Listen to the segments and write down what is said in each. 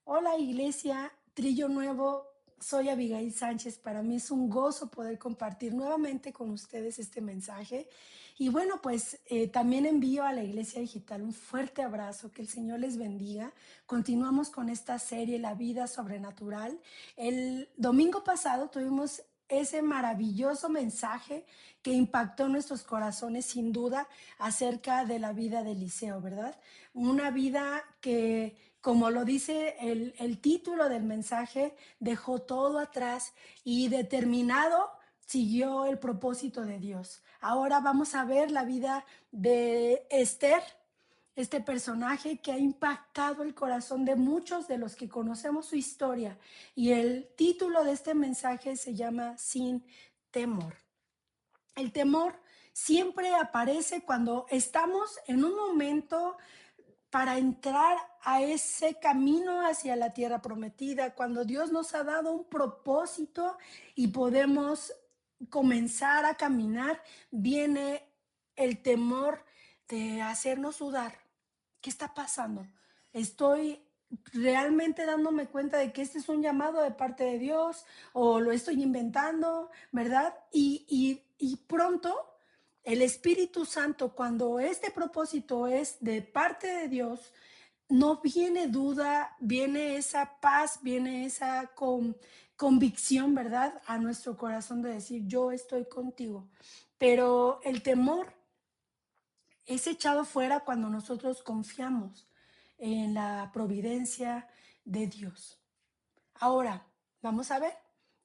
Hola Iglesia, Trillo Nuevo, soy Abigail Sánchez. Para mí es un gozo poder compartir nuevamente con ustedes este mensaje. Y bueno, pues también envío a la Iglesia Digital un fuerte abrazo, que el Señor les bendiga. Continuamos con esta serie, La vida sobrenatural. El domingo pasado tuvimos ese maravilloso mensaje que impactó nuestros corazones sin duda acerca de la vida de Eliseo, ¿verdad? Una vida que, como lo dice el título del mensaje, dejó todo atrás y determinado siguió el propósito de Dios. Ahora vamos a ver la vida de Esther, este personaje que ha impactado el corazón de muchos de los que conocemos su historia. Y el título de este mensaje se llama Sin temor. El temor siempre aparece cuando estamos en un momento para entrar a ese camino hacia la tierra prometida, cuando Dios nos ha dado un propósito y podemos comenzar a caminar, viene el temor de hacernos dudar. ¿Qué está pasando? Estoy realmente dándome cuenta de que este es un llamado de parte de Dios o lo estoy inventando, ¿verdad? Y pronto el Espíritu Santo, cuando este propósito es de parte de Dios, no viene duda, viene esa paz, viene esa convicción, ¿verdad? A nuestro corazón de decir, yo estoy contigo. Pero el temor es echado fuera cuando nosotros confiamos en la providencia de Dios. Ahora, vamos a ver.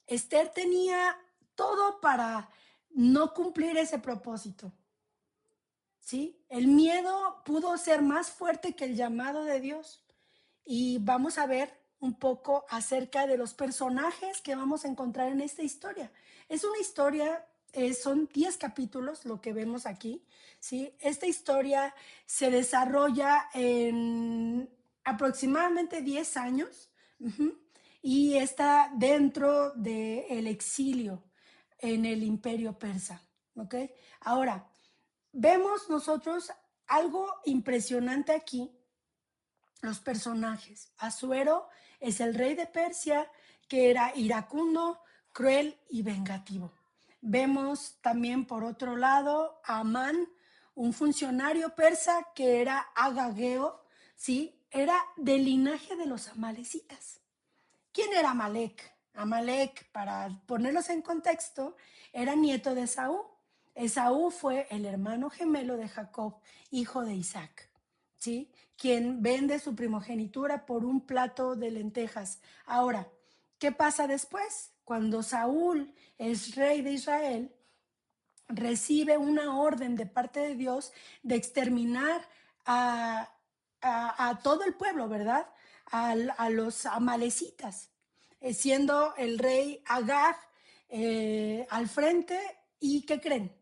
Esther tenía todo para no cumplir ese propósito. ¿Sí? El miedo pudo ser más fuerte que el llamado de Dios. Y vamos a ver un poco acerca de los personajes que vamos a encontrar en esta historia. Es una historia, son 10 capítulos lo que vemos aquí, ¿sí? Esta historia se desarrolla en aproximadamente 10 años, y está dentro del exilio en el imperio persa, ¿ok? Ahora, vemos nosotros algo impresionante aquí, los personajes. Asuero es el rey de Persia, que era iracundo, cruel y vengativo. Vemos también por otro lado a Amán, un funcionario persa que era agageo, ¿sí? Era del linaje de los amalecitas. ¿Quién era Amalek? Amalek, para ponerlos en contexto, era nieto de Esaú. Esaú fue el hermano gemelo de Jacob, hijo de Isaac, ¿sí? Quien vende su primogenitura por un plato de lentejas. Ahora, ¿qué pasa después? Cuando Saúl es rey de Israel, recibe una orden de parte de Dios de exterminar a todo el pueblo, ¿verdad? A los amalecitas, siendo el rey Agag al frente. ¿Y qué creen?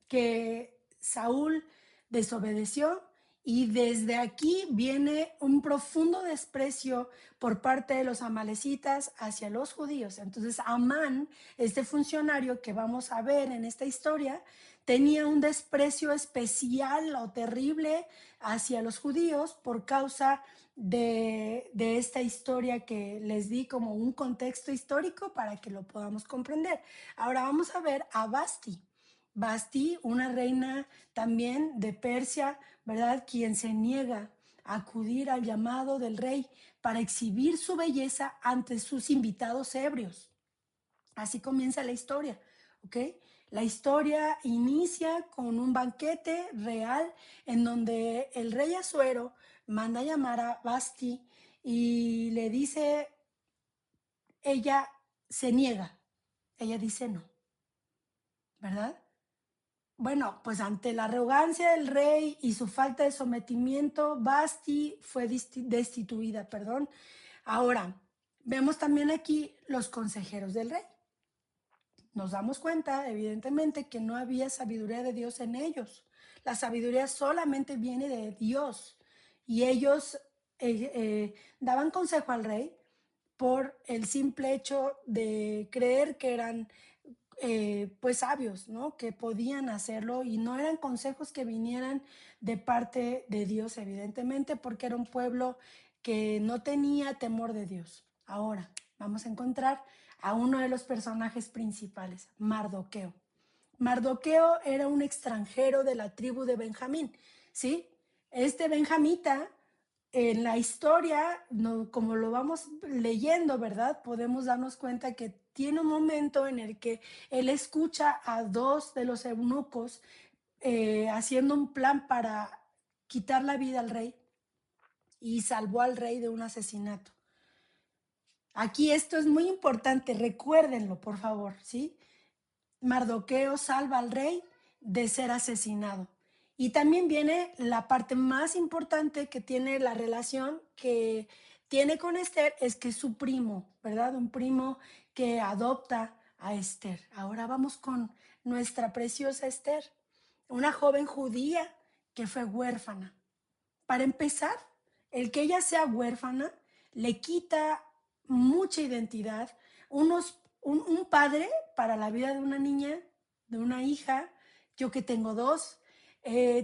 Que Saúl desobedeció y desde aquí viene un profundo desprecio por parte de los amalecitas hacia los judíos. Entonces Amán, este funcionario que vamos a ver en esta historia, tenía un desprecio especial o terrible hacia los judíos por causa de esta historia que les di como un contexto histórico para que lo podamos comprender. Ahora vamos a ver a Basti. Basti, una reina también de Persia, ¿verdad? Quien se niega a acudir al llamado del rey para exhibir su belleza ante sus invitados ebrios. Así comienza la historia, ¿ok? La historia inicia con un banquete real en donde el rey Asuero manda a llamar a Basti y le dice, ella se niega, ella dice no, ¿verdad? Bueno, pues ante la arrogancia del rey y su falta de sometimiento, Basti fue destituida, perdón. Ahora, vemos también aquí los consejeros del rey. Nos damos cuenta, evidentemente, que no había sabiduría de Dios en ellos. La sabiduría solamente viene de Dios. Y ellos daban consejo al rey por el simple hecho de creer que eran pues sabios, ¿no? Que podían hacerlo y no eran consejos que vinieran de parte de Dios, evidentemente, porque era un pueblo que no tenía temor de Dios. Ahora vamos a encontrar a uno de los personajes principales, Mardoqueo. Mardoqueo era un extranjero de la tribu de Benjamín, ¿sí? Este benjamita, en la historia, no, como lo vamos leyendo, ¿verdad? Podemos darnos cuenta que tiene un momento en el que él escucha a dos de los eunucos haciendo un plan para quitar la vida al rey y salvó al rey de un asesinato. Aquí esto es muy importante, recuérdenlo, por favor, ¿sí? Mardoqueo salva al rey de ser asesinado. Y también viene la parte más importante que tiene la relación que tiene con Esther, es que es su primo, ¿verdad? Un primo que adopta a Esther. Ahora vamos con nuestra preciosa Esther, una joven judía que fue huérfana. Para empezar, el que ella sea huérfana le quita mucha identidad. Un padre para la vida de una niña, de una hija, yo que tengo dos,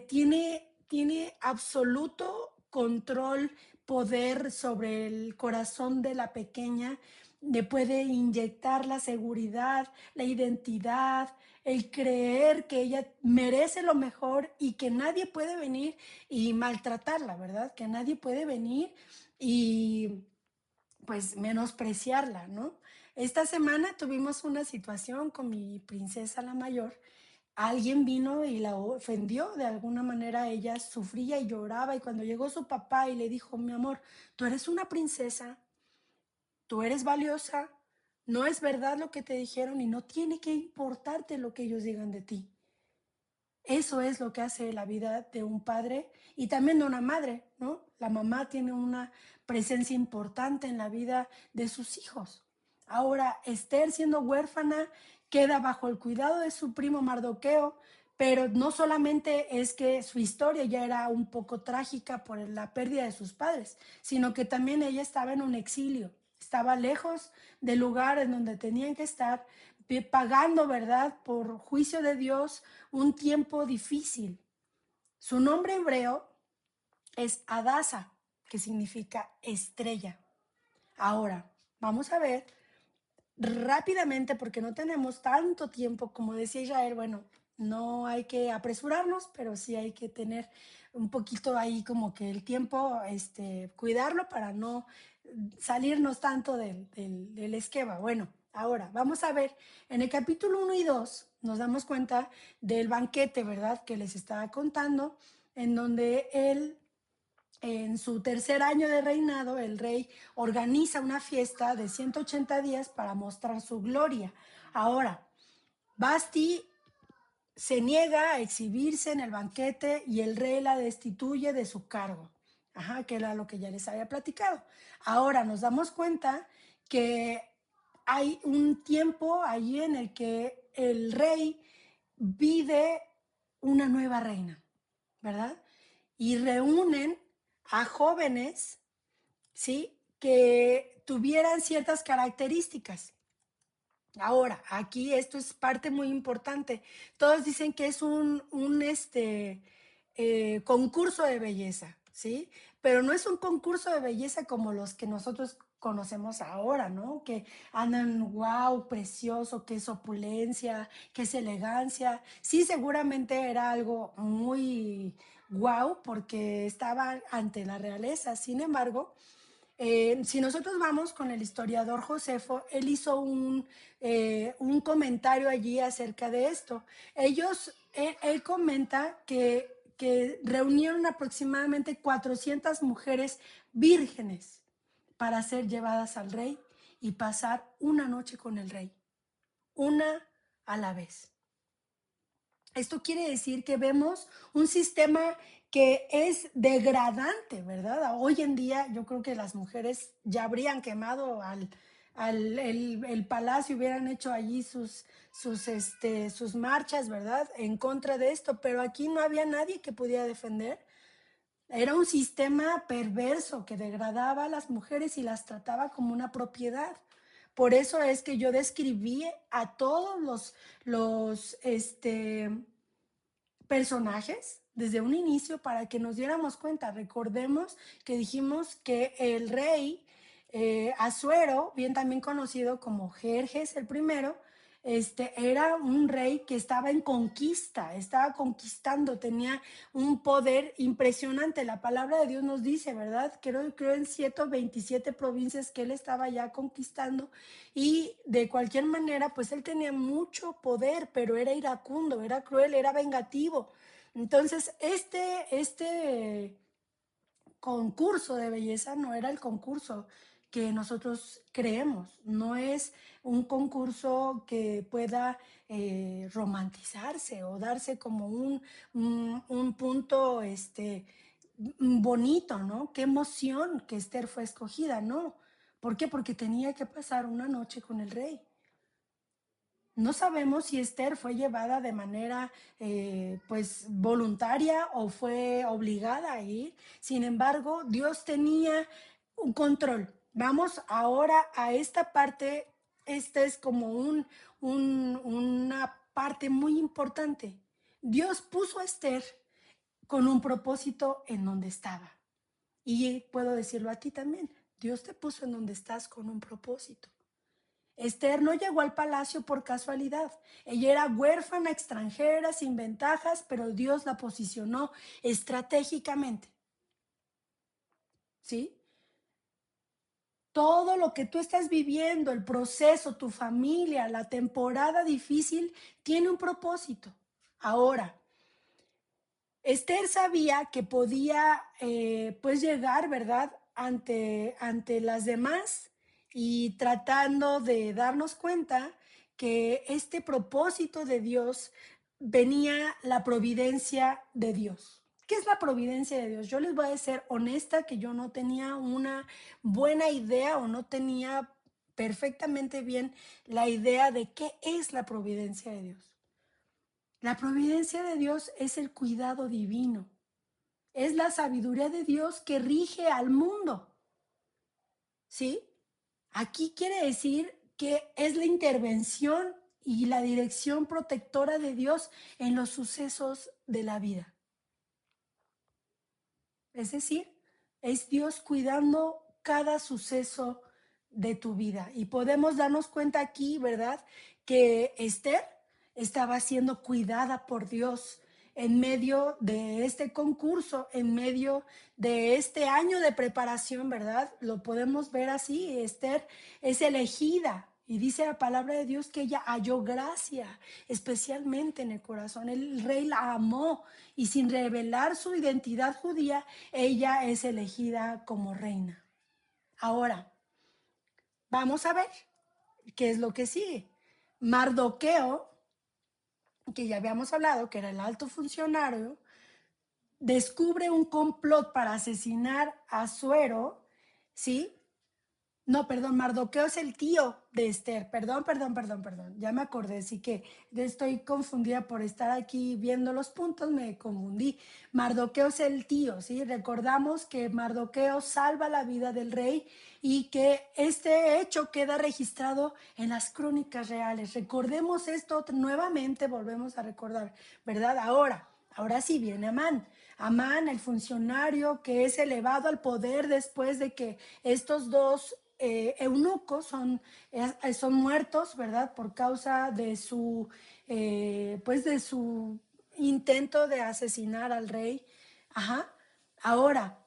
tiene absoluto control, poder sobre el corazón de la pequeña, le puede inyectar la seguridad, la identidad, el creer que ella merece lo mejor y que nadie puede venir y maltratarla, ¿verdad? Que nadie puede venir y pues menospreciarla, ¿no? Esta semana tuvimos una situación con mi princesa la mayor. Alguien vino y la ofendió, de alguna manera ella sufría y lloraba y cuando llegó su papá y le dijo, mi amor, tú eres una princesa, tú eres valiosa, no es verdad lo que te dijeron y no tiene que importarte lo que ellos digan de ti. Eso es lo que hace la vida de un padre y también de una madre, ¿no? La mamá tiene una presencia importante en la vida de sus hijos. Ahora, Esther, siendo huérfana, queda bajo el cuidado de su primo Mardoqueo, pero no solamente es que su historia ya era un poco trágica por la pérdida de sus padres, sino que también ella estaba en un exilio, estaba lejos del lugar en donde tenían que estar, pagando, ¿verdad?, por juicio de Dios un tiempo difícil. Su nombre hebreo es Adasa, que significa estrella. Ahora, vamos a ver rápidamente, porque no tenemos tanto tiempo, como decía Israel, bueno, no hay que apresurarnos, pero sí hay que tener un poquito ahí como que el tiempo, cuidarlo para no salirnos tanto del esquema. Bueno, ahora vamos a ver, en el capítulo 1 y 2 nos damos cuenta del banquete, ¿verdad? Que les estaba contando, en donde él en su tercer año de reinado, el rey organiza una fiesta de 180 días para mostrar su gloria. Ahora, Basti se niega a exhibirse en el banquete y el rey la destituye de su cargo. Ajá, que era lo que ya les había platicado. Ahora nos damos cuenta que hay un tiempo allí en el que el rey pide una nueva reina, ¿verdad? Y reúnen a jóvenes, ¿sí? Que tuvieran ciertas características. Ahora, aquí esto es parte muy importante. Todos dicen que es un concurso de belleza, ¿sí? Pero no es un concurso de belleza como los que nosotros conocemos ahora, ¿no? Que andan, wow, precioso, que es opulencia, que es elegancia. Sí, seguramente era algo muy wow porque estaba ante la realeza. Sin embargo, si nosotros vamos con el historiador Josefo, él hizo un comentario allí acerca de esto. Él comenta que reunieron aproximadamente 400 mujeres vírgenes para ser llevadas al rey y pasar una noche con el rey, una a la vez. Esto quiere decir que vemos un sistema que es degradante, ¿verdad? Hoy en día yo creo que las mujeres ya habrían quemado el palacio, hubieran hecho allí sus marchas, ¿verdad? En contra de esto, pero aquí no había nadie que pudiera defender. Era un sistema perverso que degradaba a las mujeres y las trataba como una propiedad. Por eso es que yo describí a todos los personajes desde un inicio para que nos diéramos cuenta. Recordemos que dijimos que el rey Asuero, bien también conocido como Jerjes el primero, era un rey que estaba en conquista, estaba conquistando, tenía un poder impresionante. La palabra de Dios nos dice, ¿verdad? Creo en 127 provincias que él estaba ya conquistando y de cualquier manera, pues él tenía mucho poder, pero era iracundo, era cruel, era vengativo. Entonces, este concurso de belleza no era el concurso que nosotros creemos, no es un concurso que pueda romantizarse o darse como un punto bonito, ¿no? Qué emoción que Esther fue escogida, ¿no? ¿Por qué? Porque tenía que pasar una noche con el rey. No sabemos si Esther fue llevada de manera pues voluntaria o fue obligada a ir. Sin embargo, Dios tenía un control. Vamos ahora a esta parte. Esta es como una parte muy importante. Dios puso a Esther con un propósito en donde estaba. Y puedo decirlo a ti también. Dios te puso en donde estás con un propósito. Esther no llegó al palacio por casualidad. Ella era huérfana, extranjera, sin ventajas, pero Dios la posicionó estratégicamente. ¿Sí? Todo lo que tú estás viviendo, el proceso, tu familia, la temporada difícil, tiene un propósito. Ahora, Esther sabía que podía pues llegar, ¿verdad? Ante las demás y tratando de darnos cuenta que este propósito de Dios venía la providencia de Dios. ¿Qué es la providencia de Dios? Yo les voy a ser honesta que yo no tenía una buena idea o no tenía perfectamente bien la idea de qué es la providencia de Dios. La providencia de Dios es el cuidado divino. Es la sabiduría de Dios que rige al mundo. ¿Sí? Aquí quiere decir que es la intervención y la dirección protectora de Dios en los sucesos de la vida. Es decir, es Dios cuidando cada suceso de tu vida. Y podemos darnos cuenta aquí, ¿verdad? Que Esther estaba siendo cuidada por Dios en medio de este concurso, en medio de este año de preparación, ¿verdad? Lo podemos ver así. Esther es elegida. Y dice la palabra de Dios que ella halló gracia, especialmente en el corazón. El rey la amó y sin revelar su identidad judía, ella es elegida como reina. Ahora, vamos a ver qué es lo que sigue. Mardoqueo, que ya habíamos hablado, que era el alto funcionario, descubre un complot para asesinar a Suero, ¿sí? No, perdón, Mardoqueo es el tío de Esther. Perdón. Ya me acordé, así que estoy confundida por estar aquí viendo los puntos, me confundí. Mardoqueo es el tío, ¿sí? Recordamos que Mardoqueo salva la vida del rey y que este hecho queda registrado en las crónicas reales. Recordemos esto nuevamente, volvemos a recordar, ¿verdad? Ahora sí viene Amán. Amán, el funcionario que es elevado al poder después de que estos dos eunucos son muertos, ¿verdad? Por causa de pues de su intento de asesinar al rey. Ajá. Ahora,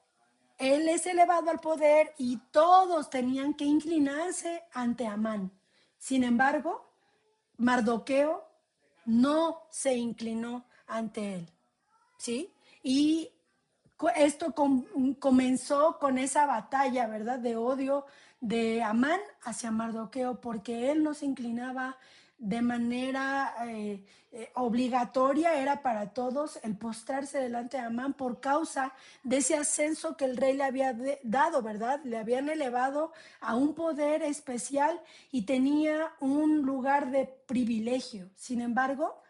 él es elevado al poder y todos tenían que inclinarse ante Amán. Sin embargo, Mardoqueo no se inclinó ante él, ¿sí? Y esto comenzó con esa batalla, ¿verdad? De odio de Amán hacia Mardoqueo, porque él no se inclinaba de manera obligatoria, era para todos el postrarse delante de Amán por causa de ese ascenso que el rey le había dado, ¿verdad? Le habían elevado a un poder especial y tenía un lugar de privilegio. Sin embargo,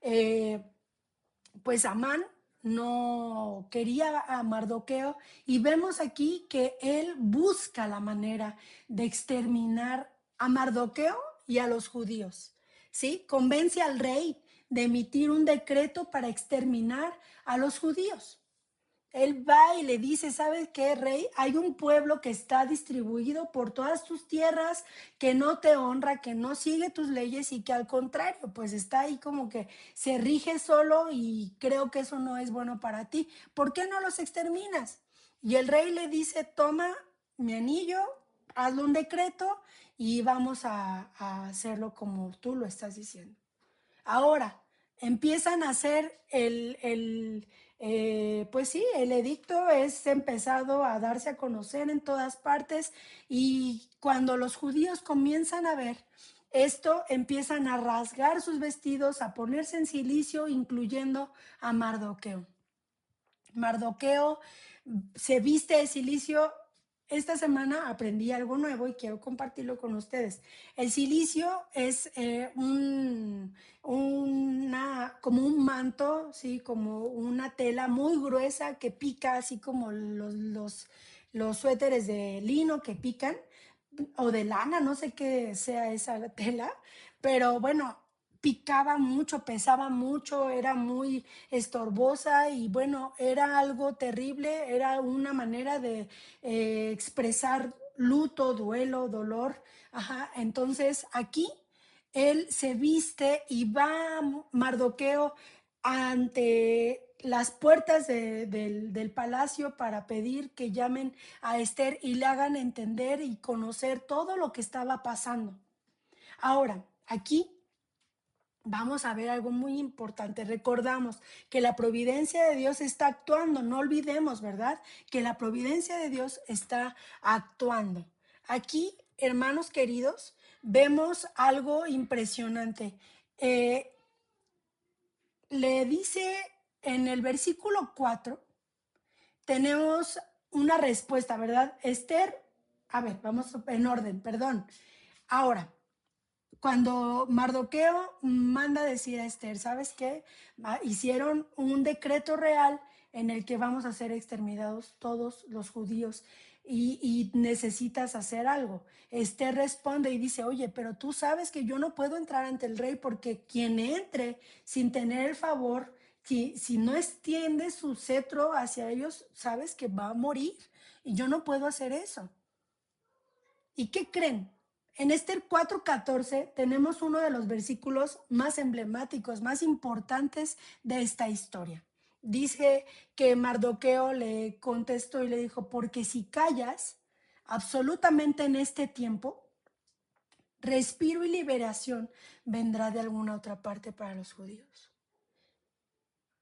eh, pues Amán no quería a Mardoqueo y vemos aquí que él busca la manera de exterminar a Mardoqueo y a los judíos, ¿sí? Convence al rey de emitir un decreto para exterminar a los judíos. Él va y le dice, ¿sabes qué, rey? Hay un pueblo que está distribuido por todas tus tierras, que no te honra, que no sigue tus leyes y que al contrario, pues está ahí como que se rige solo y creo que eso no es bueno para ti. ¿Por qué no los exterminas? Y el rey le dice, toma mi anillo, hazle un decreto y vamos a hacerlo como tú lo estás diciendo. Ahora, empiezan a hacer pues sí, el edicto es empezado a darse a conocer en todas partes y cuando los judíos comienzan a ver esto, empiezan a rasgar sus vestidos, a ponerse en cilicio, incluyendo a Mardoqueo. Mardoqueo se viste de silicio. Esta semana aprendí algo nuevo y quiero compartirlo con ustedes. El silicio es como un manto, ¿sí? Como una tela muy gruesa que pica, así como los suéteres de lino que pican, o de lana, no sé qué sea esa tela, pero bueno, picaba mucho, pesaba mucho, era muy estorbosa y bueno, era algo terrible, era una manera de expresar luto, duelo, dolor. Ajá, entonces aquí él se viste y va Mardoqueo ante las puertas del palacio para pedir que llamen a Esther y le hagan entender y conocer todo lo que estaba pasando. Ahora, aquí vamos a ver algo muy importante. Recordamos que la providencia de Dios está actuando. No olvidemos, ¿verdad? Que la providencia de Dios está actuando. Aquí, hermanos queridos, vemos algo impresionante. Eh, Le dice en el versículo 4, tenemos una respuesta, ¿verdad? Esther, a ver, vamos en orden, perdón. Ahora, cuando Mardoqueo manda decir a Esther, ¿sabes qué? Hicieron un decreto real en el que vamos a ser exterminados todos los judíos y necesitas hacer algo. Esther responde y dice, oye, pero tú sabes que yo no puedo entrar ante el rey porque quien entre sin tener el favor, si no extiende su cetro hacia ellos, sabes que va a morir y yo no puedo hacer eso. ¿Y qué creen? En Esther 4:14 tenemos uno de los versículos más emblemáticos, más importantes de esta historia. Dice que Mardoqueo le contestó y le dijo, porque si callas absolutamente en este tiempo, respiro y liberación vendrá de alguna otra parte para los judíos.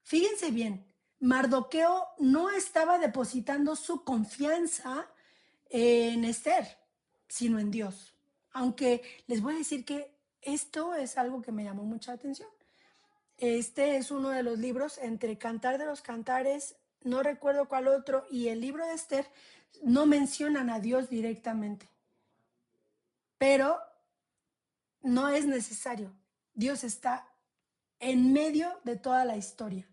Fíjense bien, Mardoqueo no estaba depositando su confianza en Esther, sino en Dios. Aunque les voy a decir que esto es algo que me llamó mucha atención. Este es uno de los libros entre Cantar de los Cantares, no recuerdo cuál otro, y el libro de Esther no mencionan a Dios directamente, pero no es necesario. Dios está en medio de toda la historia.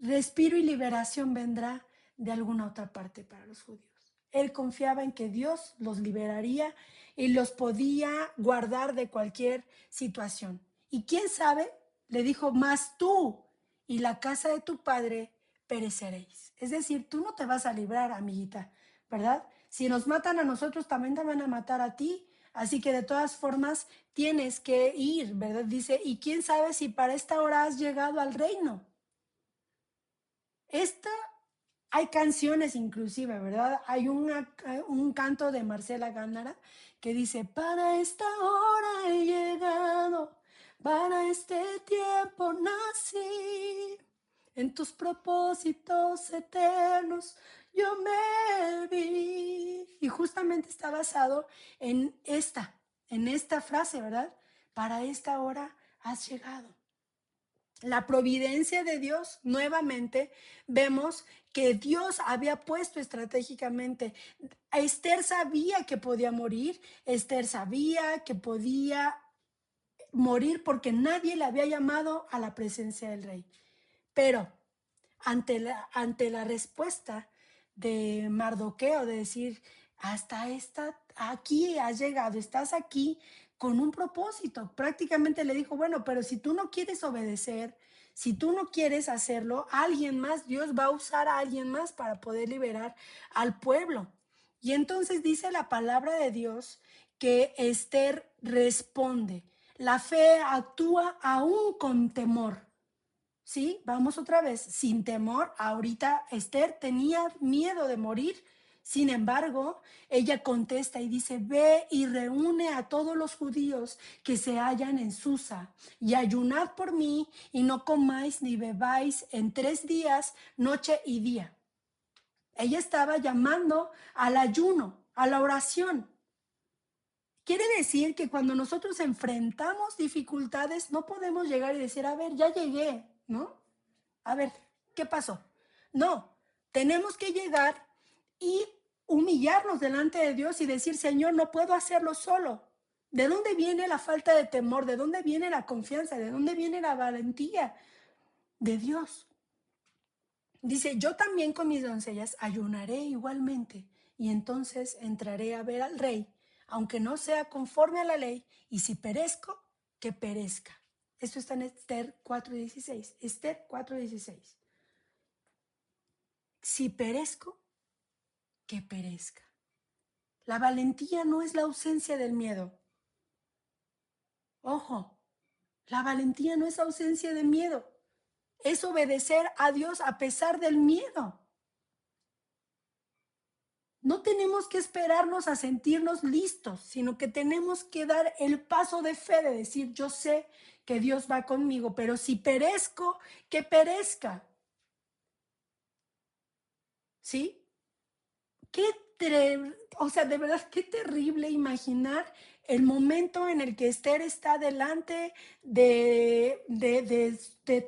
Respiro y liberación vendrá de alguna otra parte para los judíos. Él confiaba en que Dios los liberaría y los podía guardar de cualquier situación. Y quién sabe, le dijo, más tú y la casa de tu padre pereceréis. Es decir, tú no te vas a librar, amiguita, ¿verdad? Si nos matan a nosotros, también te van a matar a ti. Así que de todas formas tienes que ir, ¿verdad? Dice, y quién sabe si para esta hora has llegado al reino. Esta, hay canciones inclusive, ¿verdad? Hay un canto de Marcela Gándara que dice, para esta hora he llegado, para este tiempo nací, en tus propósitos eternos yo me vi. Y justamente está basado en esta frase, ¿verdad? Para esta hora has llegado. La providencia de Dios, nuevamente vemos que Dios había puesto estratégicamente. Esther sabía que podía morir, Esther sabía que podía morir porque nadie le había llamado a la presencia del rey. Pero ante la respuesta de Mardoqueo de decir, aquí has llegado, estás aquí, con un propósito. Prácticamente le dijo, bueno, pero si tú no quieres obedecer, si tú no quieres hacerlo, alguien más, Dios va a usar a alguien más para poder liberar al pueblo. Y entonces dice la palabra de Dios que Esther responde. La fe actúa aún con temor. Sí, vamos otra vez, sin temor. Ahorita Esther tenía miedo de morir. Sin embargo, ella contesta y dice, ve y reúne a todos los judíos que se hallan en Susa y ayunad por mí y no comáis ni bebáis en 3 días, noche y día. Ella estaba llamando al ayuno, a la oración. Quiere decir que cuando nosotros enfrentamos dificultades, no podemos llegar y decir, a ver, ya llegué, ¿no? A ver, ¿qué pasó? No, tenemos que llegar y humillarnos delante de Dios y decir, Señor, no puedo hacerlo solo. ¿De dónde viene la falta de temor? ¿De dónde viene la confianza? ¿De dónde viene la valentía? De Dios. Dice, yo también con mis doncellas ayunaré igualmente y entonces entraré a ver al rey, aunque no sea conforme a la ley, y si perezco, que perezca. Esto está en Esther 4:16. Esther 4:16. Si perezco, que perezca. La valentía no es la ausencia del miedo. Ojo, la valentía no es ausencia de miedo. Es obedecer a Dios a pesar del miedo. No tenemos que esperarnos a sentirnos listos, sino que tenemos que dar el paso de fe de decir, yo sé que Dios va conmigo, pero si perezco, que perezca. ¿Sí? Qué o sea, de verdad, qué terrible imaginar el momento en el que Esther está delante de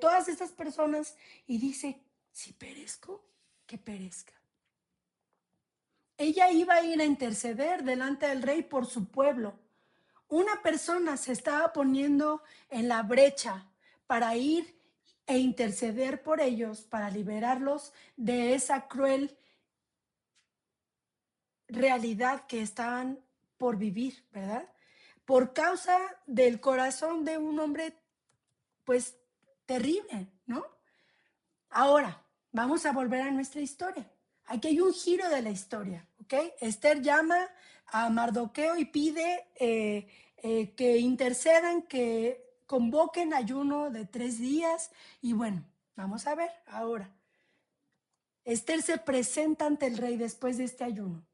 todas estas personas y dice, si perezco, que perezca. Ella iba a ir a interceder delante del rey por su pueblo. Una persona se estaba poniendo en la brecha para ir e interceder por ellos, para liberarlos de esa cruel realidad que estaban por vivir, ¿verdad? Por causa del corazón de un hombre, pues, terrible, ¿no? Ahora, vamos a volver a nuestra historia. Aquí hay un giro de la historia, ¿ok? Esther llama a Mardoqueo y pide que intercedan, que convoquen ayuno de 3 días. Y bueno, vamos a ver ahora. Esther se presenta ante el rey después de este ayuno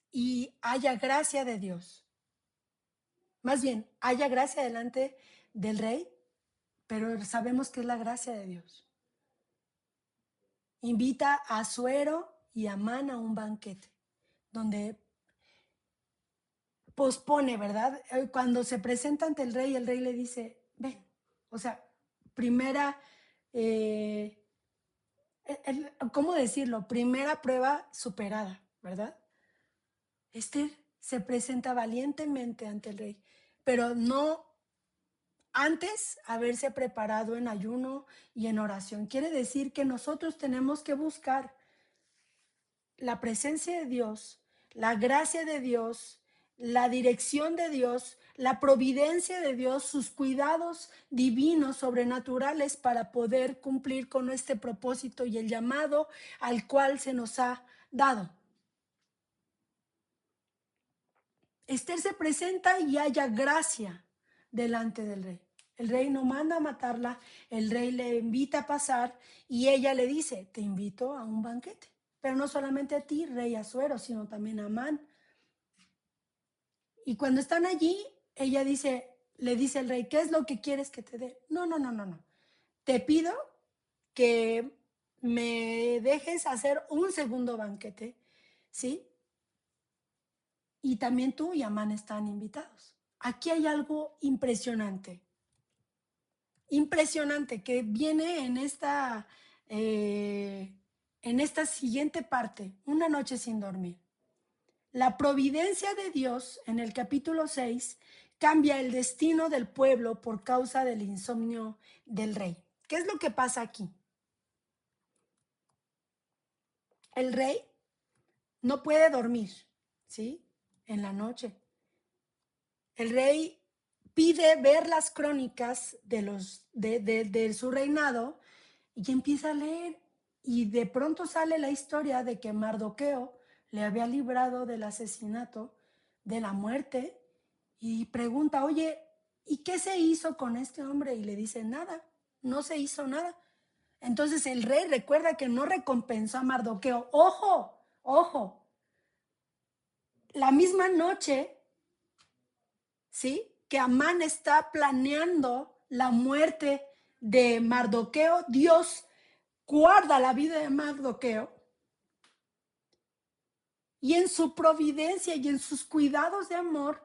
y haya gracia de Dios. Más bien, haya gracia delante del rey, pero sabemos que es la gracia de Dios. Invita a Asuero y a Amán a un banquete, donde pospone, ¿verdad? Cuando se presenta ante el rey le dice, ven, o sea, primera, eh, ¿cómo decirlo? Primera prueba superada, ¿verdad? Esther se presenta valientemente ante el rey, pero no antes haberse preparado en ayuno y en oración. Quiere decir que nosotros tenemos que buscar la presencia de Dios, la gracia de Dios, la dirección de Dios, la providencia de Dios, sus cuidados divinos, sobrenaturales para poder cumplir con este propósito y el llamado al cual se nos ha dado. Esther se presenta y haya gracia delante del rey. El rey no manda a matarla, el rey le invita a pasar y ella le dice, te invito a un banquete. Pero no solamente a ti, rey Asuero, sino también a Amán. Y cuando están allí, ella dice, le dice al rey, ¿qué es lo que quieres que te dé? No, no, no, no, no. Te pido que me dejes hacer un segundo banquete, ¿sí? Y también tú y Amán están invitados. Aquí hay algo impresionante, impresionante que viene en esta siguiente parte, una noche sin dormir. La providencia de Dios en el capítulo 6 cambia el destino del pueblo por causa del insomnio del rey. ¿Qué es lo que pasa aquí? El rey no puede dormir, ¿sí? En la noche. el rey pide ver las crónicas de su reinado y empieza a leer. Y de pronto sale la historia de que Mardoqueo le había librado del asesinato, de la muerte, y pregunta, oye, ¿y qué se hizo con este hombre? Y le dice, nada, no se hizo nada. Entonces el rey recuerda que no recompensó a Mardoqueo. Ojo, ojo, la misma noche, ¿sí? Que Amán está planeando la muerte de Mardoqueo, Dios guarda la vida de Mardoqueo y en su providencia y en sus cuidados de amor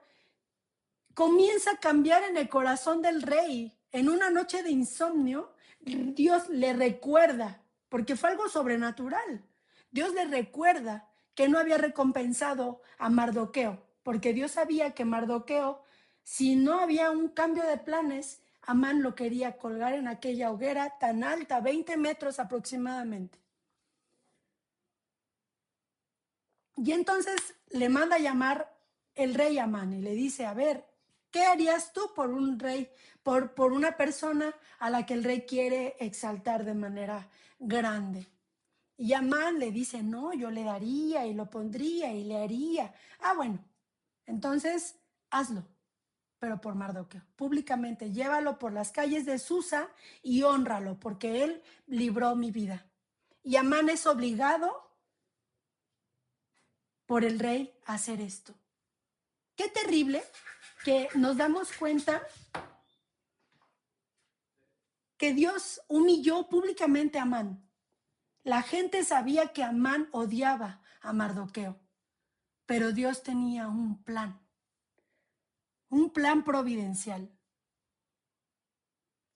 comienza a cambiar en el corazón del rey. En una noche de insomnio, Dios le recuerda, porque fue algo sobrenatural. Dios le recuerda que no había recompensado a Mardoqueo, porque Dios sabía que Mardoqueo, si no había un cambio de planes, Amán lo quería colgar en aquella hoguera tan alta, 20 metros aproximadamente. Y entonces le manda a llamar el rey Amán y le dice, a ver, ¿qué harías tú por un rey, por una persona a la que el rey quiere exaltar de manera grande? Y Amán le dice, no, yo le daría y lo pondría y le haría. Ah, bueno, entonces hazlo, pero por Mardoqueo. Públicamente, llévalo por las calles de Susa y hónralo, porque él libró mi vida. Y Amán es obligado por el rey a hacer esto. Qué terrible que nos damos cuenta que Dios humilló públicamente a Amán. La gente sabía que Amán odiaba a Mardoqueo, pero Dios tenía un plan providencial.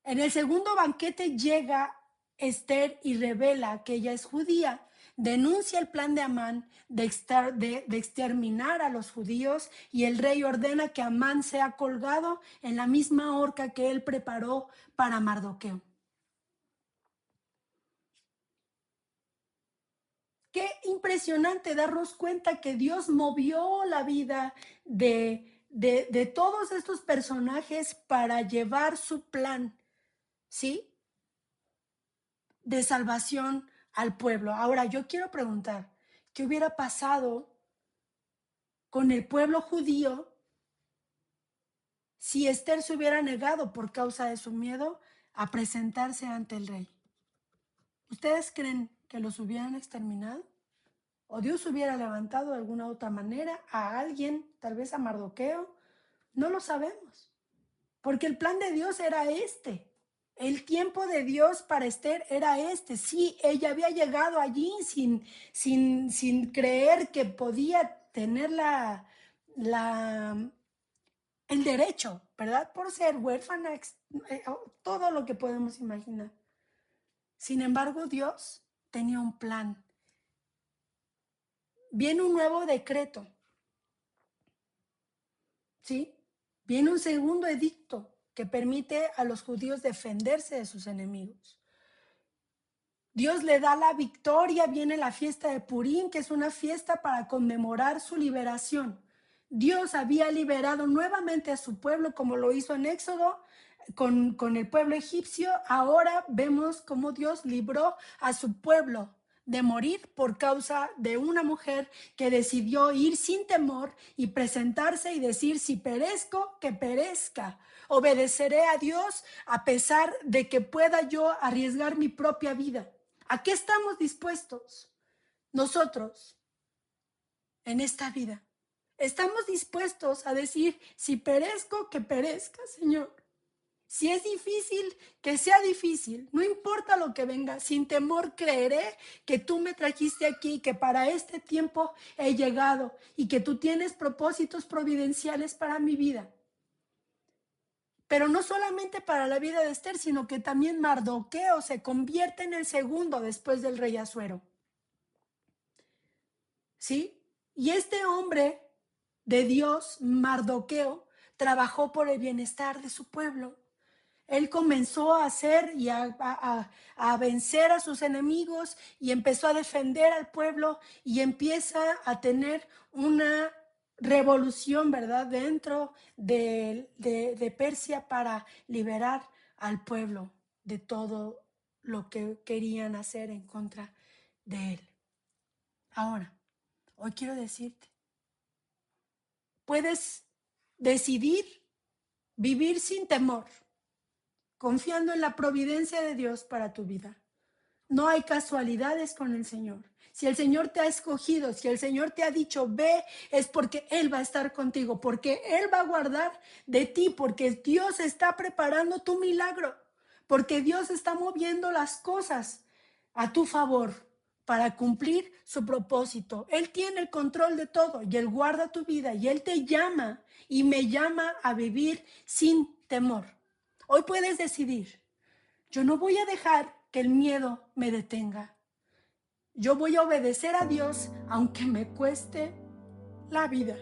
En el segundo banquete llega Esther y revela que ella es judía, denuncia el plan de Amán de exterminar a los judíos y el rey ordena que Amán sea colgado en la misma horca que él preparó para Mardoqueo. Qué impresionante darnos cuenta que Dios movió la vida de todos estos personajes para llevar su plan, ¿sí? De salvación al pueblo. Ahora, yo quiero preguntar, ¿qué hubiera pasado con el pueblo judío si Esther se hubiera negado por causa de su miedo a presentarse ante el rey? ¿Ustedes creen que los hubieran exterminado? ¿O Dios hubiera levantado de alguna otra manera a alguien, tal vez a Mardoqueo? No lo sabemos, porque el plan de Dios era este. El tiempo de Dios para Esther era este. Sí, ella había llegado allí sin creer que podía tener el derecho, ¿verdad? Por ser huérfana, todo lo que podemos imaginar. Sin embargo, Dios tenía un plan. Viene un nuevo decreto, ¿sí? Viene un segundo edicto que permite a los judíos defenderse de sus enemigos. Dios le da la victoria, viene la fiesta de Purim, que es una fiesta para conmemorar su liberación. Dios había liberado nuevamente a su pueblo como lo hizo en Éxodo con el pueblo egipcio. Ahora vemos cómo Dios libró a su pueblo de morir por causa de una mujer que decidió ir sin temor y presentarse y decir, si perezco, que perezca. Obedeceré a Dios a pesar de que pueda yo arriesgar mi propia vida. ¿A qué estamos dispuestos nosotros en esta vida? Estamos dispuestos a decir, si perezco, que perezca, Señor. Si es difícil, que sea difícil. No importa lo que venga, sin temor creeré que tú me trajiste aquí, que para este tiempo he llegado y que tú tienes propósitos providenciales para mi vida. Pero no solamente para la vida de Esther, sino que también Mardoqueo se convierte en el segundo después del rey Asuero. ¿Sí? Y este hombre de Dios, Mardoqueo, trabajó por el bienestar de su pueblo. Él comenzó a hacer y a vencer a sus enemigos y empezó a defender al pueblo y empieza a tener una revolución, ¿verdad? Dentro de Persia para liberar al pueblo de todo lo que querían hacer en contra de él. Ahora, hoy quiero decirte, puedes decidir vivir sin temor, confiando en la providencia de Dios para tu vida. No hay casualidades con el Señor. Si el Señor te ha escogido, si el Señor te ha dicho ve, es porque Él va a estar contigo, porque Él va a guardar de ti, porque Dios está preparando tu milagro, porque Dios está moviendo las cosas a tu favor para cumplir su propósito. Él tiene el control de todo y Él guarda tu vida y Él te llama y me llama a vivir sin temor. Hoy puedes decidir. Yo no voy a dejar que el miedo me detenga. Yo voy a obedecer a Dios aunque me cueste la vida.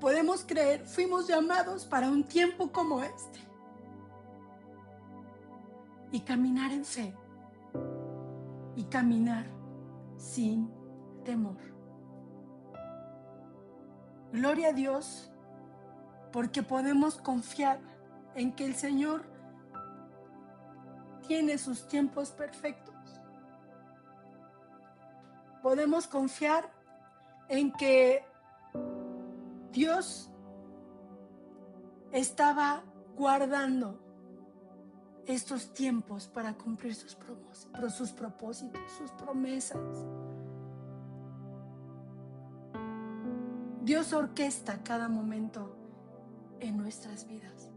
Podemos creer, fuimos llamados para un tiempo como este. Y caminar en fe. Y caminar sin temor. Gloria a Dios, porque podemos confiar en que el Señor tiene sus tiempos perfectos. Podemos confiar en que Dios estaba guardando estos tiempos para cumplir sus propósitos, sus promesas. Dios orquesta cada momento en nuestras vidas.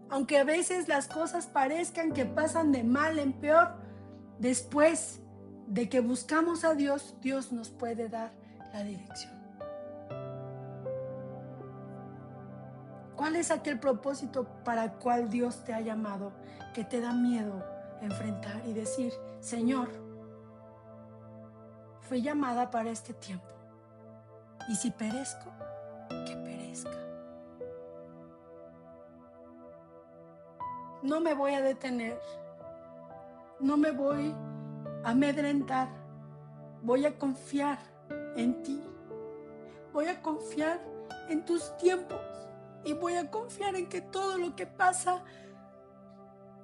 Aunque a veces las cosas parezcan que pasan de mal en peor, después de que buscamos a Dios, Dios nos puede dar la dirección. ¿Cuál es aquel propósito para el cual Dios te ha llamado que te da miedo enfrentar y decir, Señor, fui llamada para este tiempo y si perezco, que perezca? No me voy a detener, no me voy a amedrentar, voy a confiar en ti, voy a confiar en tus tiempos y voy a confiar en que todo lo que pasa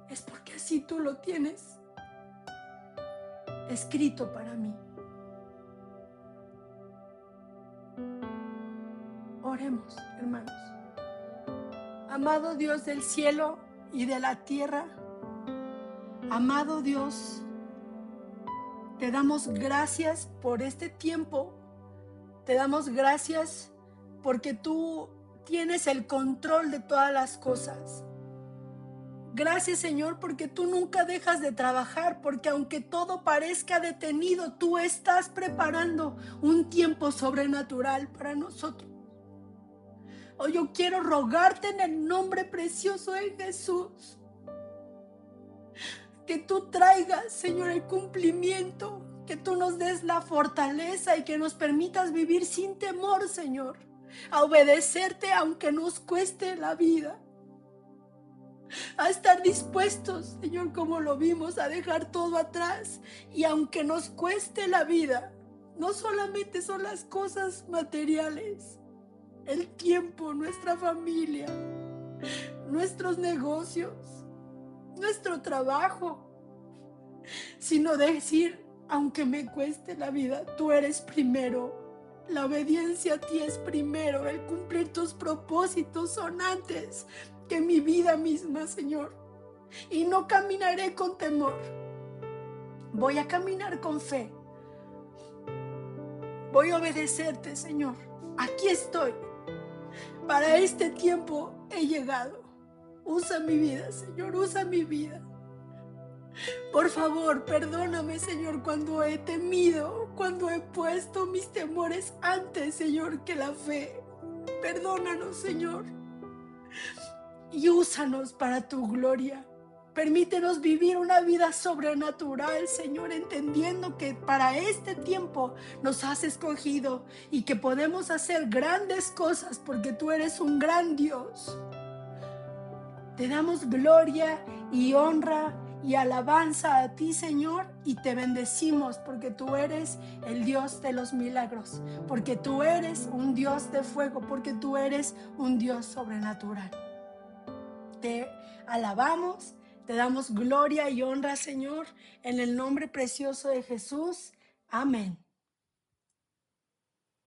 es porque así tú lo tienes escrito para mí. Oremos, hermanos. Amado Dios del cielo y de la tierra, amado Dios, te damos gracias por este tiempo, te damos gracias porque tú tienes el control de todas las cosas. Gracias, Señor, porque tú nunca dejas de trabajar, porque aunque todo parezca detenido, tú estás preparando un tiempo sobrenatural para nosotros. Hoy yo quiero rogarte en el nombre precioso de Jesús, que tú traigas, Señor, el cumplimiento, que tú nos des la fortaleza y que nos permitas vivir sin temor, Señor, a obedecerte aunque nos cueste la vida, a estar dispuestos, Señor, como lo vimos, a dejar todo atrás y aunque nos cueste la vida, no solamente son las cosas materiales, el tiempo, nuestra familia, nuestros negocios, nuestro trabajo, sino decir, aunque me cueste la vida, tú eres primero. La obediencia a ti es primero, el cumplir tus propósitos son antes que mi vida misma, Señor. Y no caminaré con temor, voy a caminar con fe. Voy a obedecerte, Señor. Aquí estoy. Para este tiempo he llegado. Usa mi vida, Señor, usa mi vida. Por favor, perdóname, Señor, cuando he temido, cuando he puesto mis temores antes, Señor, que la fe. Perdónanos, Señor. Y úsanos para tu gloria. Permítenos vivir una vida sobrenatural, Señor, entendiendo que para este tiempo nos has escogido y que podemos hacer grandes cosas porque tú eres un gran Dios. Te damos gloria y honra y alabanza a ti, Señor, y te bendecimos porque tú eres el Dios de los milagros, porque tú eres un Dios de fuego, porque tú eres un Dios sobrenatural. Te alabamos, te damos gloria y honra, Señor, en el nombre precioso de Jesús. Amén.